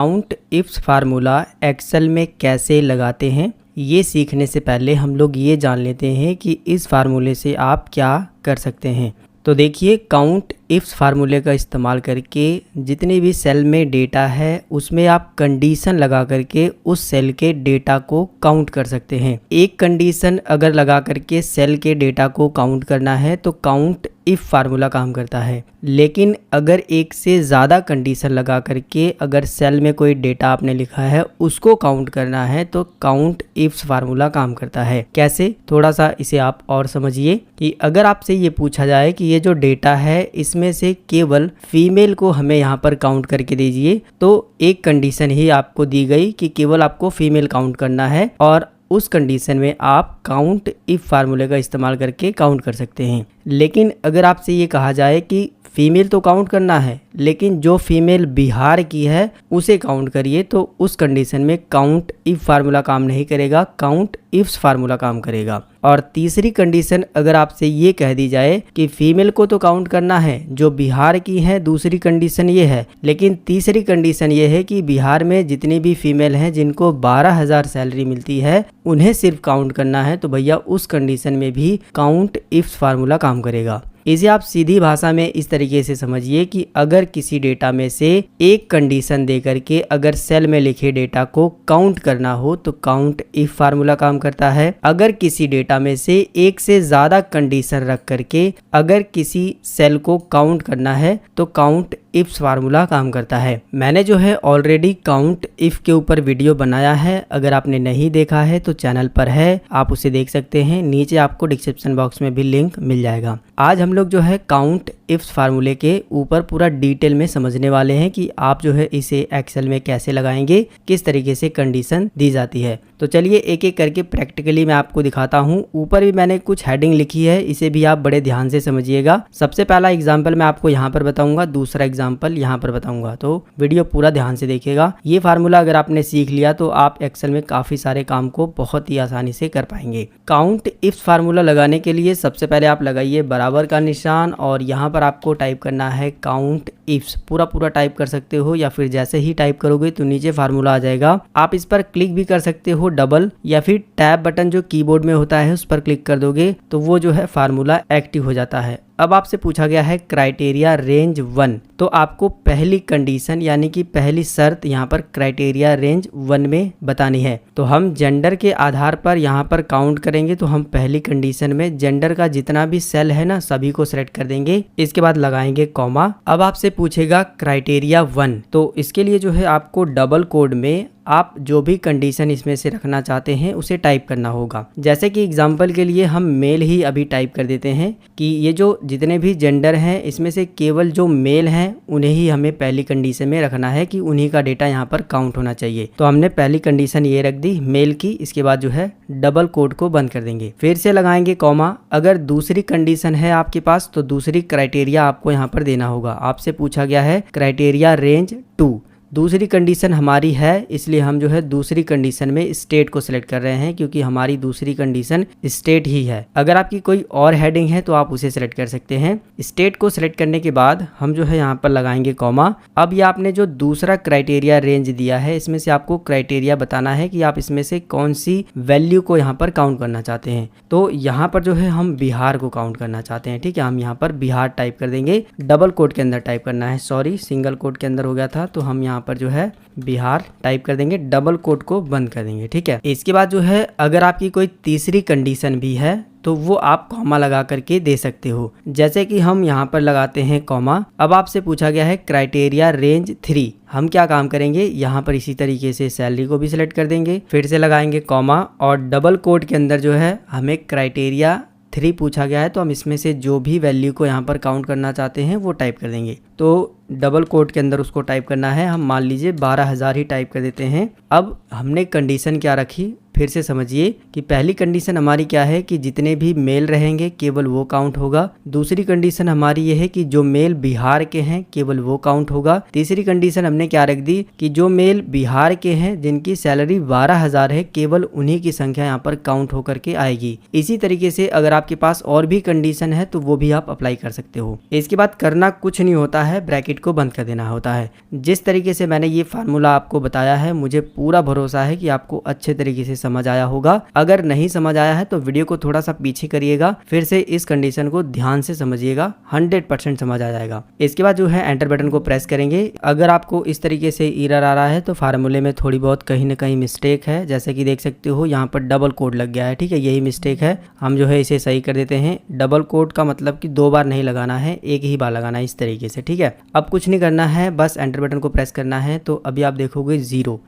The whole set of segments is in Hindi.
काउंट इफ्स फार्मूला एक्सेल में कैसे लगाते हैं, ये सीखने से पहले हम लोग ये जान लेते हैं कि इस फार्मूले से आप क्या कर सकते हैं। तो देखिए, काउंट इफ्स फार्मूले का इस्तेमाल करके जितने भी सेल में डेटा है उसमें आप कंडीशन लगा करके उस सेल के डेटा को काउंट कर सकते हैं। एक कंडीशन अगर लगा करके सेल के डेटा को काउंट करना है तो काउंट इफ फार्मूला काम करता है। लेकिन अगर एक से ज़्यादा कंडीशन लगा करके अगर सेल में कोई डेटा आपने लिखा है उसको काउंट करना है तो काउंट इफ्स फार्मूला काम करता है। कैसे, थोड़ा सा इसे आप और समझिए कि अगर आपसे ये पूछा जाए कि ये जो डेटा है इसमें से केवल फीमेल को हमें यहाँ पर काउंट करके दीजिए, तो एक कंडीशन ही आपको दी गई कि केवल आपको फीमेल काउंट करना है और उस कंडीशन में आप काउंट इफ फार्मूले का इस्तेमाल करके काउंट कर सकते हैं। लेकिन अगर आपसे ये कहा जाए कि फीमेल तो काउंट करना है लेकिन जो फीमेल बिहार की है उसे काउंट करिए, तो उस कंडीशन में काउंट इफ फार्मूला काम नहीं करेगा, काउंट इफ्स फार्मूला काम करेगा। और तीसरी कंडीशन अगर आपसे ये कह दी जाए कि फीमेल को तो काउंट करना है जो बिहार की है, दूसरी कंडीशन ये है, लेकिन तीसरी कंडीशन ये है कि बिहार में जितनी भी फीमेल हैं जिनको 12,000 सैलरी मिलती है उन्हें सिर्फ काउंट करना है, तो भैया उस कंडीशन में भी काउंट इफ्स फार्मूला काम करेगा। इसे आप सीधी भाषा में इस तरीके से समझिए कि अगर किसी डेटा में से एक कंडीशन दे करके अगर सेल में लिखे डेटा को काउंट करना हो तो काउंट इफ फार्मूला काम करता है। अगर किसी डेटा में से एक से ज्यादा कंडीशन रख करके अगर किसी सेल को काउंट करना है तो काउंट इफ्स फार्मूला काम करता है। मैंने जो है ऑलरेडी काउंट इफ के ऊपर वीडियो बनाया है, अगर आपने नहीं देखा है तो चैनल पर है, आप उसे देख सकते हैं, नीचे आपको डिस्क्रिप्शन बॉक्स में भी लिंक मिल जाएगा। आज हम लोग जो है काउंट इफ्स फार्मूले के ऊपर पूरा डिटेल में समझने वाले हैं कि आप जो है इसे एक्सेल में कैसे लगाएंगे, किस तरीके से कंडीशन दी जाती है। तो चलिए एक एक करके प्रैक्टिकली मैं आपको दिखाता हूँ। ऊपर भी मैंने कुछ हेडिंग लिखी है, इसे भी आप बड़े ध्यान से समझिएगा। सबसे पहला एग्जाम्पल मैं आपको यहाँ पर बताऊंगा, दूसरा एग्जाम्पल यहाँ पर बताऊंगा, तो वीडियो पूरा ध्यान से देखिएगा। ये फार्मूला अगर आपने सीख लिया तो आप एक्सेल में काफी सारे काम को बहुत ही आसानी से कर पाएंगे। काउंट इफ्स फार्मूला लगाने के लिए सबसे पहले आप लगाइए बराबर का निशान और यहाँ पर आपको टाइप करना है काउंट इफ्स। पूरा टाइप कर सकते हो या फिर जैसे ही टाइप करोगे तो नीचे फार्मूला आ जाएगा। आप इस पर क्लिक भी कर सकते हो डबल, या फिर टैब बटन जो कीबोर्ड में होता है उस पर क्लिक कर दोगे तो वो जो है फार्मूला एक्टिव हो जाता है। अब आपसे पूछा गया है क्राइटेरिया रेंज 1, तो आपको पहली कंडीशन यानी कि पहली शर्त यहाँ पर क्राइटेरिया रेंज 1 में बतानी है। तो हम जेंडर के आधार पर यहाँ पर काउंट करेंगे, तो हम पहली कंडीशन में जेंडर का जितना भी सेल है ना सभी को सिलेक्ट कर देंगे, इसके बाद लगाएंगे कॉमा। अब आपसे पूछेगा क्राइटेरिया 1, तो इसके लिए जो है आपको डबल कोड में आप जो भी कंडीशन इसमें से रखना चाहते हैं उसे टाइप करना होगा। जैसे कि एग्जांपल के लिए हम मेल ही अभी टाइप कर देते हैं कि ये जो जितने भी जेंडर हैं इसमें से केवल जो मेल हैं उन्हें ही हमें पहली कंडीशन में रखना है कि उन्हीं का डेटा यहाँ पर काउंट होना चाहिए। तो हमने पहली कंडीशन ये रख दी मेल की, इसके बाद जो है डबल कोड को बंद कर देंगे, फिर से लगाएंगे कॉमा। अगर दूसरी कंडीशन है आपके पास तो दूसरी क्राइटेरिया आपको यहाँ पर देना होगा। आपसे पूछा गया है क्राइटेरिया रेंज 2, दूसरी कंडीशन हमारी है इसलिए हम जो है दूसरी कंडीशन में स्टेट को सिलेक्ट कर रहे हैं क्योंकि हमारी दूसरी कंडीशन स्टेट ही है। अगर आपकी कोई और हेडिंग है तो आप उसे सिलेक्ट कर सकते हैं। स्टेट को सिलेक्ट करने के बाद हम जो है यहाँ पर लगाएंगे कॉमा। अब ये आपने जो दूसरा क्राइटेरिया रेंज दिया है इसमें से आपको क्राइटेरिया बताना है कि आप इसमें से कौन सी वैल्यू को यहाँ पर काउंट करना चाहते हैं। तो यहाँ पर जो है हम बिहार को काउंट करना चाहते हैं, ठीक है। हम यहाँ पर बिहार टाइप कर देंगे, डबल कोट के अंदर टाइप करना है, सॉरी सिंगल कोट के अंदर हो गया था, तो हम यहाँ पर जो है बिहार टाइप कर देंगे, डबल कोट को बंद कर देंगे, ठीक है। इसके बाद जो है अगर आपकी कोई तीसरी कंडीशन भी है तो वो आप कॉमा लगा करके दे सकते हो, जैसे कि हम यहाँ पर लगाते हैं कॉमा। अब आपसे पूछा गया है क्राइटेरिया रेंज 3, हम क्या काम करेंगे यहाँ पर इसी तरीके से सैलरी को भी सिलेक्ट कर देंगे, फिर से लगाएंगे कॉमा और डबल कोट के अंदर जो है हमें क्राइटेरिया 3 पूछा गया है तो हम इसमें से जो भी वैल्यू को यहाँ पर काउंट करना चाहते हैं वो टाइप कर देंगे। तो डबल कोट के अंदर उसको टाइप करना है, हम मान लीजिए 12,000 ही टाइप कर देते हैं। अब हमने कंडीशन क्या रखी, फिर से समझिए कि पहली कंडीशन हमारी क्या है कि जितने भी मेल रहेंगे केवल वो काउंट होगा। दूसरी कंडीशन हमारी ये है कि जो मेल बिहार के हैं केवल वो काउंट होगा। तीसरी कंडीशन हमने क्या रख दी कि जो मेल बिहार के हैं जिनकी सैलरी 12,000 है केवल उन्हीं की संख्या यहाँ पर काउंट होकर के आएगी। इसी तरीके से अगर आपके पास और भी कंडीशन है तो वो भी आप अप्लाई कर सकते हो। इसके बाद करना कुछ नहीं होता है, ब्रैकेट को बंद कर देना होता है। जिस तरीके से मैंने ये फार्मूला आपको बताया है मुझे पूरा भरोसा है कि आपको अच्छे तरीके से समझ आया होगा। अगर नहीं समझ आया है तो वीडियो को थोड़ा सा पीछे करिएगा, फिर से इस कंडीशन को ध्यान से समझिएगा, 100% समझ आ जाएगा। इसके बाद जो है एंटर बटन को प्रेस करेंगे। अगर आपको इस तरीके से एरर आ रहा है तो फार्मूले में थोड़ी बहुत कहीं ना कहीं मिस्टेक है, जैसे कि देख सकते हो यहाँ पर डबल कोड लग गया है। ठीक है, यही मिस्टेक है, हम जो है इसे सही कर देते हैं। डबल कोड का मतलब कि 2 बार नहीं लगाना है, एक ही बार लगाना है इस तरीके से। ठीक है, अब कुछ नहीं करना है, बस एंटर बटन को प्रेस करना है। तो अभी आप देखोगे 0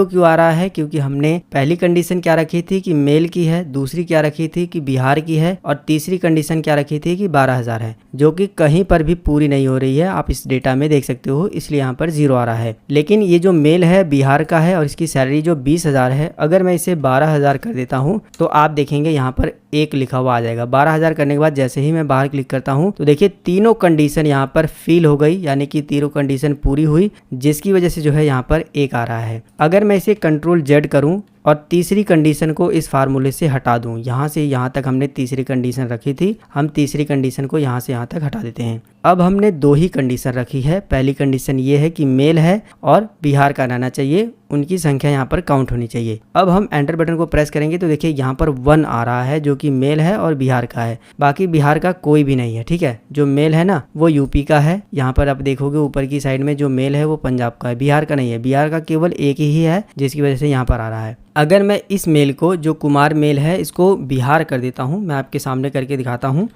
क्यों आ रहा है, क्योंकि हमने पहली कंडीशन क्या रखी थी कि मेल की है, दूसरी क्या रखी थी कि बिहार की है, और तीसरी कंडीशन क्या रखी थी कि 12,000 है, जो कि कहीं पर भी पूरी नहीं हो रही है। आप इस डेटा में देख सकते हो, इसलिए यहाँ पर 0 आ रहा है। लेकिन ये जो मेल है बिहार का है और इसकी सैलरी जो 20,000 है, अगर मैं इसे 12,000 कर देता हूँ तो आप देखेंगे यहाँ पर 1 लिखा हुआ आ जाएगा। 12,000 करने के बाद जैसे ही मैं बाहर क्लिक करता हूँ तो देखिए तीनों कंडीशन यहाँ पर फिल हो गई, यानी कि तीनों कंडीशन पूरी हुई, जिसकी वजह से जो है यहाँ पर 1 आ रहा है। अगर मैं इसे कंट्रोल Z करूँ और तीसरी कंडीशन को इस फार्मूले से हटा दूं, यहाँ से यहाँ तक हमने तीसरी कंडीशन रखी थी, हम तीसरी कंडीशन को यहाँ से यहाँ तक हटा देते हैं। अब हमने 2 ही कंडीशन रखी है। पहली कंडीशन ये है कि मेल है और बिहार का रहना चाहिए, उनकी संख्या यहाँ पर काउंट होनी चाहिए। अब हम एंटर बटन को प्रेस करेंगे तो देखिए यहाँ पर 1 आ रहा है, जो कि मेल है और बिहार का है, बाकी बिहार का कोई भी नहीं है। ठीक है, जो मेल है ना वो यूपी का है, यहाँ पर आप देखोगे ऊपर की साइड में जो मेल है वो पंजाब का है, बिहार का नहीं है। बिहार का केवल एक ही है, जिसकी वजह से यहाँ पर आ रहा है। अगर मैं इस मेल को, जो कुमार मेल है, इसको बिहार कर देता हूँ, मैं आपके सामने करके दिखाता हूँ।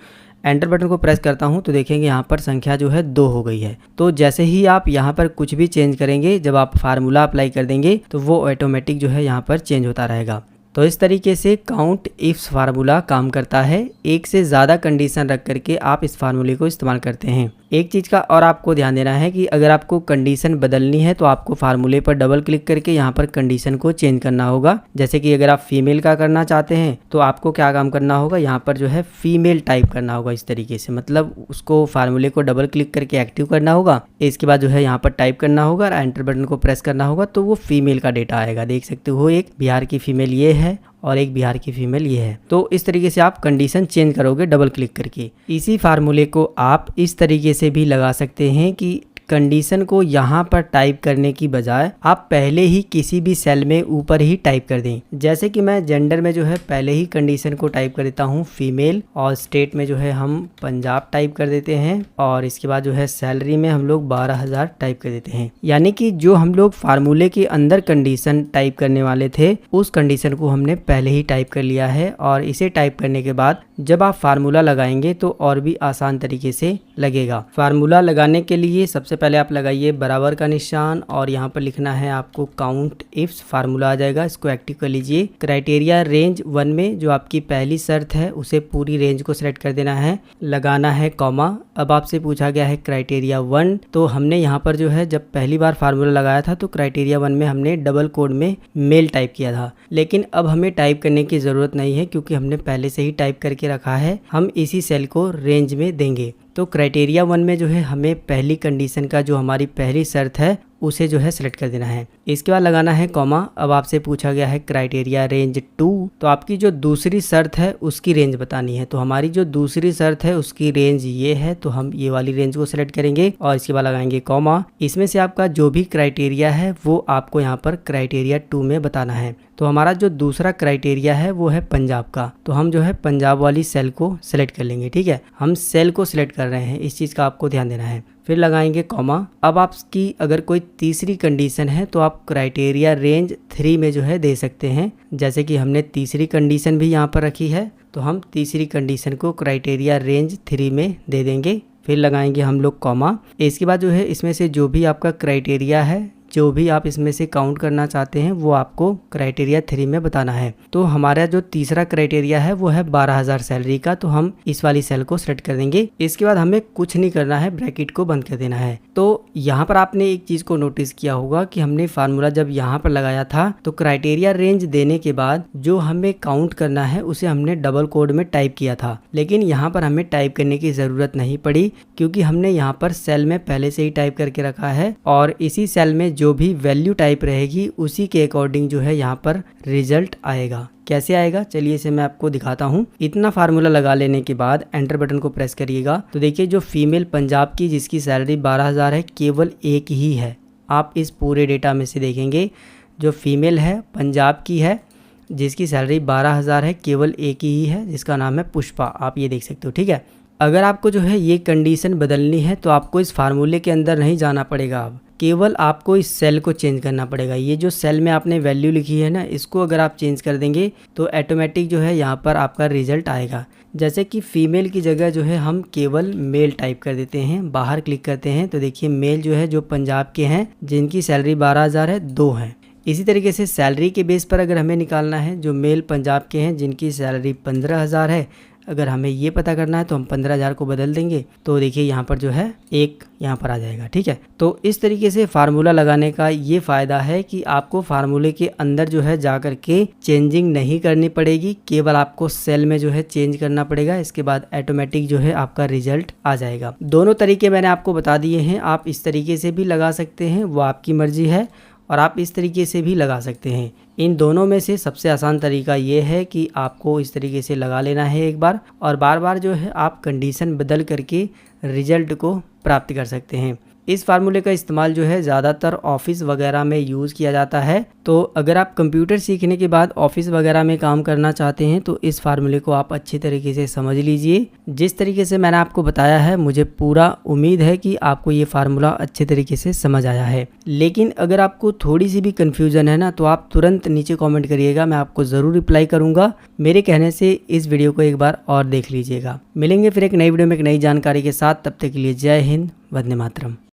एंटर बटन को प्रेस करता हूँ तो देखेंगे यहाँ पर संख्या जो है 2 हो गई है। तो जैसे ही आप यहाँ पर कुछ भी चेंज करेंगे, जब आप फार्मूला अप्लाई कर देंगे तो वो ऑटोमेटिक जो है यहाँ पर चेंज होता रहेगा। तो इस तरीके से काउंट इफ्स फार्मूला काम करता है। एक से ज़्यादा कंडीशन रख करके आप इस फार्मूले को इस्तेमाल करते हैं। एक चीज़ का और आपको ध्यान देना है कि अगर आपको कंडीशन बदलनी है तो आपको फार्मूले पर डबल क्लिक करके यहाँ पर कंडीशन को चेंज करना होगा। जैसे कि अगर आप फीमेल का करना चाहते हैं तो आपको क्या काम करना होगा, यहाँ पर जो है फीमेल टाइप करना होगा इस तरीके से, मतलब उसको फार्मूले को डबल क्लिक करके एक्टिव करना होगा। इसके बाद जो है यहाँ पर टाइप करना होगा और एंटर बटन को प्रेस करना होगा, तो वो फीमेल का डेटा आएगा। देख सकते हो, एक बिहार की फीमेल ये है और एक बिहार की फीमेल ये है। तो इस तरीके से आप कंडीशन चेंज करोगे डबल क्लिक करके। इसी फार्मूले को आप इस तरीके से भी लगा सकते हैं कि कंडीशन को यहाँ पर टाइप करने की बजाय आप पहले ही किसी भी सेल में ऊपर ही टाइप कर दें। जैसे कि मैं जेंडर में जो है पहले ही कंडीशन को टाइप कर देता हूँ फीमेल, और स्टेट में जो है हम पंजाब टाइप कर देते हैं, और इसके बाद जो है सैलरी में हम लोग 12,000 टाइप कर देते हैं। यानी कि जो हम लोग फार्मूले के अंदर कंडीशन टाइप करने वाले थे उस कंडीशन को हमने पहले ही टाइप कर लिया है, और इसे टाइप करने के बाद जब आप फार्मूला लगाएंगे तो और भी आसान तरीके से लगेगा। फार्मूला लगाने के लिए सबसे पहले आप लगाइए बराबर का निशान, और यहाँ पर लिखना है आपको काउंट इफ्स, फार्मूला आ जाएगा, इसको एक्टिव कर लीजिए। क्राइटेरिया रेंज 1 में जो आपकी पहली शर्त है उसे पूरी रेंज को सिलेक्ट कर देना है, लगाना है कॉमा। अब आपसे पूछा गया है क्राइटेरिया 1, तो हमने यहाँ पर जो है जब पहली बार फार्मूला लगाया था तो क्राइटेरिया 1 में हमने डबल कोड में मेल टाइप किया था, लेकिन अब हमें टाइप करने की ज़रूरत नहीं है क्योंकि हमने पहले से ही टाइप करके रखा है। हम इसी सेल को रेंज में देंगे। तो क्राइटेरिया 1 में जो है हमें पहली कंडीशन का जो हमारी पहली शर्त है उसे जो है सिलेक्ट कर देना है। इसके बाद लगाना है कॉमा। अब आपसे पूछा गया है क्राइटेरिया रेंज 2, तो आपकी जो दूसरी शर्त है उसकी रेंज बतानी है। तो हमारी जो दूसरी शर्त है उसकी रेंज ये है, तो हम ये वाली रेंज को सिलेक्ट करेंगे और इसके बाद लगाएंगे कॉमा। इसमें से आपका जो भी क्राइटेरिया है वो आपको यहाँ पर क्राइटेरिया 2 में बताना है। तो हमारा जो दूसरा क्राइटेरिया है वो है पंजाब का, तो हम जो है पंजाब वाली सेल को सिलेक्ट कर लेंगे। ठीक है, हम सेल को सिलेक्ट कर रहे हैं, इस चीज़ का आपको ध्यान देना है। फिर लगाएंगे कॉमा। अब आपकी अगर कोई तीसरी कंडीशन है तो आप क्राइटेरिया रेंज 3 में जो है दे सकते हैं। जैसे कि हमने तीसरी कंडीशन भी यहाँ पर रखी है, तो हम तीसरी कंडीशन को क्राइटेरिया रेंज 3 में दे देंगे। फिर लगाएंगे हम लोग कॉमा। इसके बाद जो है इसमें से जो भी आपका क्राइटेरिया है जो भी आप इसमें से काउंट करना चाहते हैं वो आपको क्राइटेरिया 3 में बताना है। तो हमारा जो तीसरा क्राइटेरिया है वो है 12,000 सैलरी का, तो हम इस वाली सेल को सेलेक्ट कर देंगे। इसके बाद हमें कुछ नहीं करना है, ब्रैकेट को बंद कर देना है। तो यहाँ पर आपने एक चीज को नोटिस किया होगा कि हमने फार्मूला जब यहाँ पर लगाया था तो क्राइटेरिया रेंज देने के बाद जो हमें काउंट करना है उसे हमने डबल कोड में टाइप किया था, लेकिन यहाँ पर हमें टाइप करने की जरूरत नहीं पड़ी क्योंकि हमने यहाँ पर सेल में पहले से ही टाइप करके रखा है और इसी सेल में जो भी वैल्यू टाइप रहेगी उसी के अकॉर्डिंग जो है यहाँ पर रिजल्ट आएगा। कैसे आएगा चलिए इसे मैं आपको दिखाता हूँ। इतना फार्मूला लगा लेने के बाद एंटर बटन को प्रेस करिएगा तो देखिए जो फीमेल पंजाब की जिसकी सैलरी 12,000 है केवल एक ही है। आप इस पूरे डेटा में से देखेंगे जो फीमेल है पंजाब की है जिसकी सैलरी 12,000 है केवल एक ही है जिसका नाम है पुष्पा, आप ये देख सकते हो। ठीक है, अगर आपको जो है ये कंडीशन बदलनी है तो आपको इस फार्मूले के अंदर नहीं जाना पड़ेगा, अब केवल आपको इस सेल को चेंज करना पड़ेगा। ये जो सेल में आपने वैल्यू लिखी है ना, इसको अगर आप चेंज कर देंगे तो ऑटोमेटिक जो है यहाँ पर आपका रिजल्ट आएगा। जैसे कि फीमेल की जगह जो है हम केवल मेल टाइप कर देते हैं, बाहर क्लिक करते हैं तो देखिए मेल जो है जो पंजाब के हैं जिनकी सैलरी 12,000 है 2 हैं। इसी तरीके से सैलरी के बेस पर अगर हमें निकालना है जो मेल पंजाब के हैं जिनकी सैलरी 15,000 है, अगर हमें ये पता करना है तो हम 15,000 को बदल देंगे तो देखिए यहाँ पर जो है एक यहाँ पर आ जाएगा। ठीक है, तो इस तरीके से फार्मूला लगाने का ये फ़ायदा है कि आपको फार्मूले के अंदर जो है जा कर के चेंजिंग नहीं करनी पड़ेगी, केवल आपको सेल में जो है चेंज करना पड़ेगा। इसके बाद ऑटोमेटिक जो है आपका रिजल्ट आ जाएगा। दोनों तरीके मैंने आपको बता दिए हैं, आप इस तरीके से भी लगा सकते हैं, वो आपकी मर्जी है, और आप इस तरीके से भी लगा सकते हैं। इन दोनों में से सबसे आसान तरीका ये है कि आपको इस तरीके से लगा लेना है एक बार, और बार बार जो है आप कंडीशन बदल करके रिजल्ट को प्राप्त कर सकते हैं। इस फार्मूले का इस्तेमाल जो है ज़्यादातर ऑफिस वगैरह में यूज़ किया जाता है। तो अगर आप कंप्यूटर सीखने के बाद ऑफिस वगैरह में काम करना चाहते हैं तो इस फार्मूले को आप अच्छी तरीके से समझ लीजिए। जिस तरीके से मैंने आपको बताया है मुझे पूरा उम्मीद है कि आपको ये फार्मूला अच्छे तरीके से समझ आया है। लेकिन अगर आपको थोड़ी सी भी कन्फ्यूज़न है ना तो आप तुरंत नीचे कॉमेंट करिएगा, मैं आपको ज़रूर रिप्लाई करूँगा। मेरे कहने से इस वीडियो को एक बार और देख लीजिएगा। मिलेंगे फिर एक नई वीडियो में एक नई जानकारी के साथ, तब तक के लिए जय हिंद, वंदे मातरम।